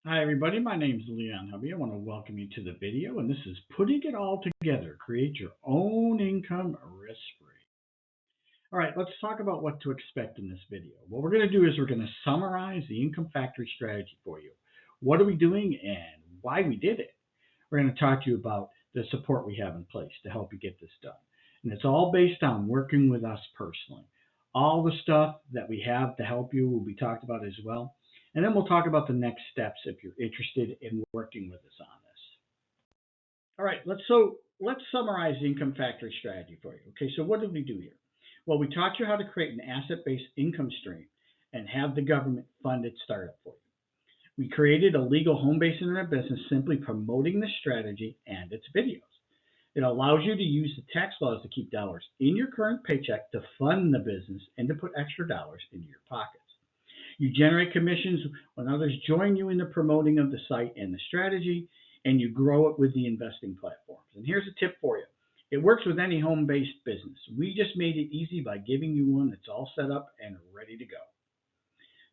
Hi everybody, my name is Leon Hubby. I want to welcome you to the video, and this is Putting It All Together. Create your own income risk-free. All right, let's talk about what to expect in this video. What we're going to do is we're going to summarize the income factory strategy for you. What are we doing and why we did it? We're going to talk to you about the support we have in place to help you get this done. And it's all based on working with us personally. All the stuff that we have to help you will be talked about as well. And then we'll talk about the next steps if you're interested in working with us on this. All right, let's summarize the income factory strategy for you. Okay, so what did we do here? Well, we taught you how to create an asset-based income stream and have the government fund its startup for you. We created a legal home-based internet business simply promoting the strategy and its videos. It allows you to use the tax laws to keep dollars in your current paycheck to fund the business and to put extra dollars into your pockets. You generate commissions when others join you in the promoting of the site and the strategy, and you grow it with the investing platforms. And here's a tip for you. It works with any home-based business. We just made it easy by giving you one that's all set up and ready to go.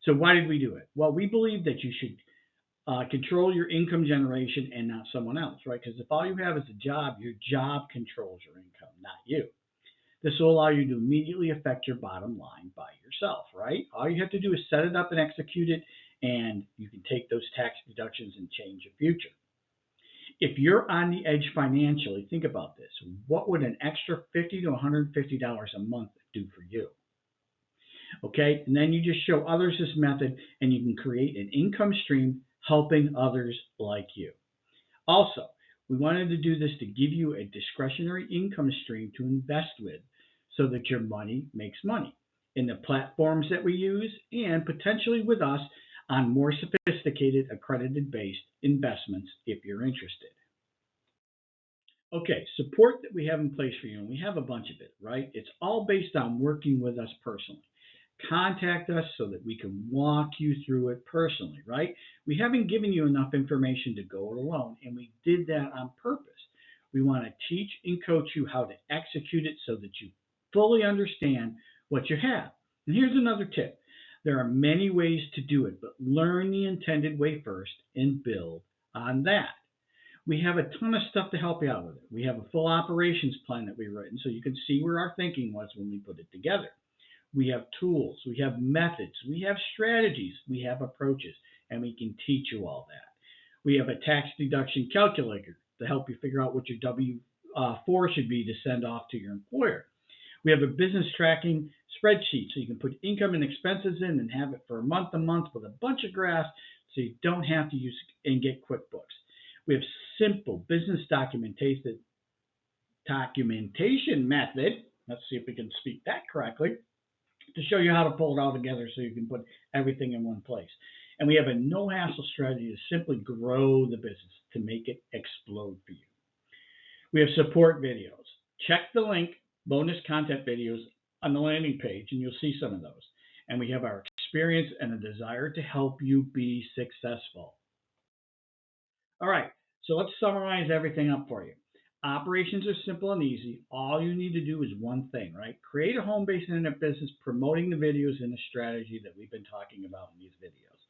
So why did we do it? Well, we believe that you should control your income generation and not someone else, right? Because if all you have is a job, your job controls your income, not you. This will allow you to immediately affect your bottom line by yourself, right? All you have to do is set it up and execute it, and you can take those tax deductions and change your future. If you're on the edge financially, think about this. What would an extra $50 to $150 a month do for you? Okay, and then you just show others this method, and you can create an income stream helping others like you. Also, we wanted to do this to give you a discretionary income stream to invest with so that your money makes money in the platforms that we use and potentially with us on more sophisticated accredited based investments if you're interested. Okay, support that we have in place for you, and we have a bunch of it, right? It's all based on working with us personally. Contact us so that we can walk you through it personally, right? We haven't given you enough information to go it alone, and we did that on purpose. We want to teach and coach you how to execute it so that you fully understand what you have. And here's another tip. There are many ways to do it, but learn the intended way first and build on that. We have a ton of stuff to help you out with it. We have a full operations plan that we've written so you can see where our thinking was when we put it together. We have tools, we have methods, we have strategies, we have approaches, and we can teach you all that. We have a tax deduction calculator to help you figure out what your W-4 should be to send off to your employer. We have a business tracking spreadsheet so you can put income and expenses in and have it for a month with a bunch of graphs so you don't have to use and get QuickBooks. We have simple business documentation method. Let's see if we can speak that correctly to show you how to pull it all together so you can put everything in one place. And we have a no hassle strategy to simply grow the business to make it explode for you. We have support videos. Check the link, bonus content videos on the landing page, and you'll see some of those. And we have our experience and a desire to help you be successful. All right, so let's summarize everything up for you. Operations are simple and easy. All you need to do is one thing, right? Create a home-based internet business promoting the videos and the strategy that we've been talking about in these videos.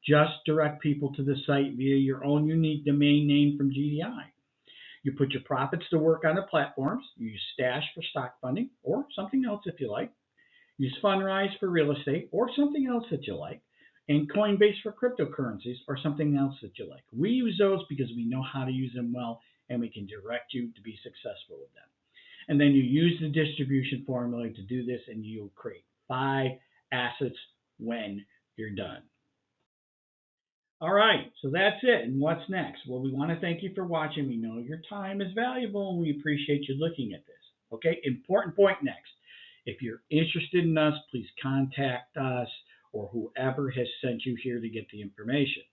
Just direct people to the site via your own unique domain name from GDI. You put your profits to work on the platforms. You use Stash for stock funding or something else if you like. Use Fundrise for real estate or something else that you like, and Coinbase for cryptocurrencies or something else that you like. We use those because we know how to use them well, and we can direct you to be successful with them. And then you use the distribution formula to do this, and you'll create 5 assets when you're done. All right, so that's it. And what's next? Well, we want to thank you for watching. We know your time is valuable, and we appreciate you looking at this. Okay, important point next. If you're interested in us, please contact us or whoever has sent you here to get the information.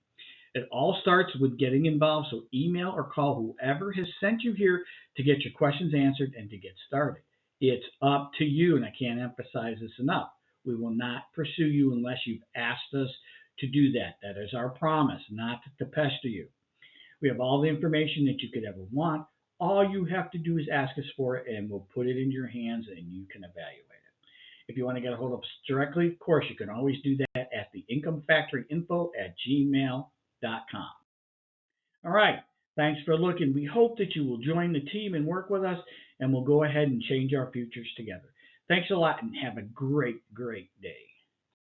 It all starts with getting involved, so email or call whoever has sent you here to get your questions answered and to get started. It's up to you, and I can't emphasize this enough. We will not pursue you unless you've asked us to do that. That is our promise, not to pester you. We have all the information that you could ever want. All you have to do is ask us for it, and we'll put it in your hands, and you can evaluate it. If you want to get a hold of us directly, of course, you can always do that at the incomefactoryinfo@gmail.com. All right. Thanks for looking. We hope that you will join the team and work with us, and we'll go ahead and change our futures together. Thanks a lot and have a great, great day.